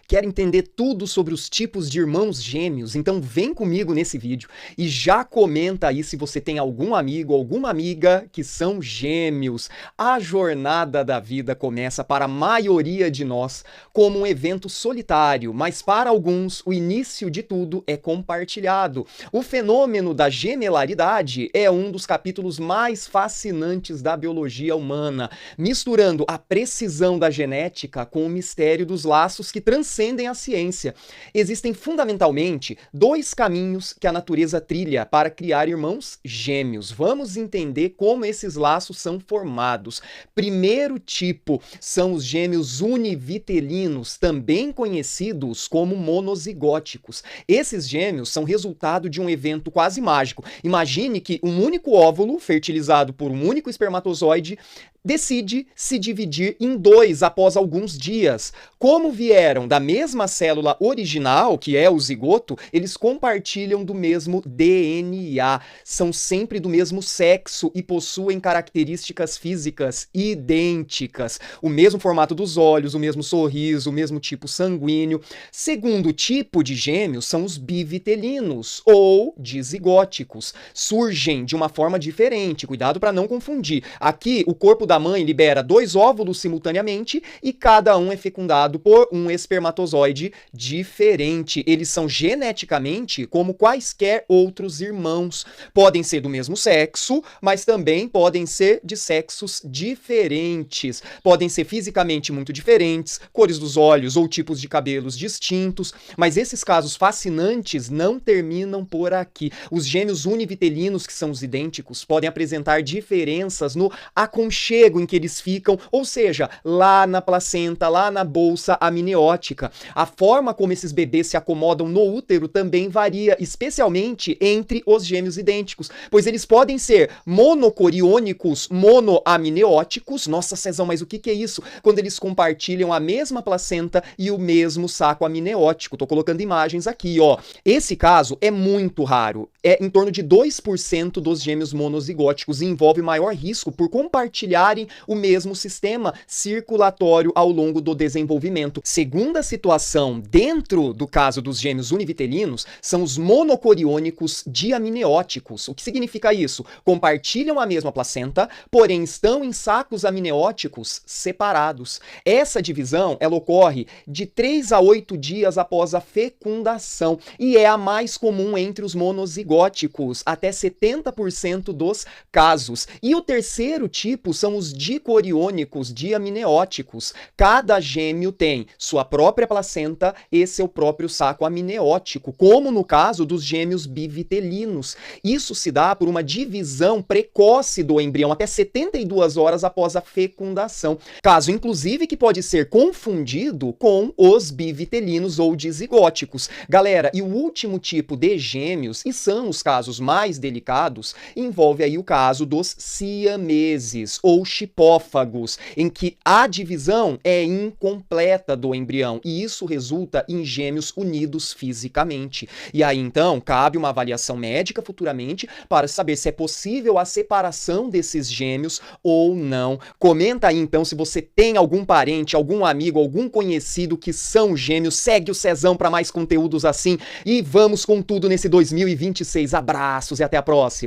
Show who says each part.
Speaker 1: Quer entender tudo sobre os tipos de irmãos gêmeos? Então vem comigo nesse vídeo e já comenta aí se você tem algum amigo, alguma amiga que são gêmeos. A jornada da vida começa para a maioria de nós como um evento solitário, mas para alguns o início de tudo é compartilhado. O fenômeno da gemelaridade é um dos capítulos mais fascinantes da biologia humana, misturando a precisão da genética com o mistério dos laços que transcendem a ciência. Existem fundamentalmente dois caminhos que a natureza trilha para criar irmãos gêmeos. Vamos entender como esses laços são formados. Primeiro tipo são os gêmeos univitelinos, também conhecidos como monozigóticos. Esses gêmeos são resultado de um evento quase mágico. Imagine que um único óvulo, fertilizado por um único espermatozoide, decide se dividir em dois após alguns dias. Como vieram da mesma célula original, que é o zigoto, eles compartilham do mesmo DNA, são sempre do mesmo sexo e possuem características físicas idênticas. O mesmo formato dos olhos, o mesmo sorriso, o mesmo tipo sanguíneo. Segundo tipo de gêmeos são os bivitelinos, ou dizigóticos. Surgem de uma forma diferente, cuidado para não confundir. Aqui, o corpo da mãe libera dois óvulos simultaneamente e cada um é fecundado por um espermatozoide diferente. Eles são geneticamente como quaisquer outros irmãos. Podem ser do mesmo sexo, mas também podem ser de sexos diferentes. Podem ser fisicamente muito diferentes, cores dos olhos ou tipos de cabelos distintos, mas esses casos fascinantes não terminam por aqui. Os gêmeos univitelinos, que são os idênticos, podem apresentar diferenças no aconchego em que eles ficam, ou seja, lá na placenta, lá na bolsa amniótica. A forma como esses bebês se acomodam no útero também varia, especialmente entre os gêmeos idênticos, pois eles podem ser monocoriônicos, monoamnióticos. Nossa, Cezão, mas o que é isso? Quando eles compartilham a mesma placenta e o mesmo saco amniótico. Tô colocando imagens aqui, ó. Esse caso é muito raro. É em torno de 2% dos gêmeos monozigóticos e envolve maior risco por compartilharem o mesmo sistema circulatório ao longo do desenvolvimento. Segunda situação, dentro do caso dos gêmeos univitelinos, são os monocoriônicos diamnióticos. O que significa isso? Compartilham a mesma placenta, porém estão em sacos amnióticos separados. Essa divisão, ela ocorre de 3 a 8 dias após a fecundação e é a mais comum entre os monozigóticos, até 70% dos casos. E o terceiro tipo são os dicoriônicos diamnióticos. Cada gêmeo tem sua própria placenta e seu próprio saco amniótico, como no caso dos gêmeos bivitelinos. Isso se dá por uma divisão precoce do embrião, até 72 horas após a fecundação. Caso, inclusive, que pode ser confundido com os bivitelinos ou dizigóticos. Galera, e o último tipo de gêmeos, e são os casos mais delicados, envolve aí o caso dos siameses ou chipófagos, em que a divisão é incompleta do embrião e isso resulta em gêmeos unidos fisicamente. E aí então cabe uma avaliação médica futuramente para saber se é possível a separação desses gêmeos ou não. Comenta aí então se você tem algum parente, algum amigo, algum conhecido que são gêmeos. Segue o Cezão para mais conteúdos assim e vamos com tudo nesse 2026. Abraços e até a próxima!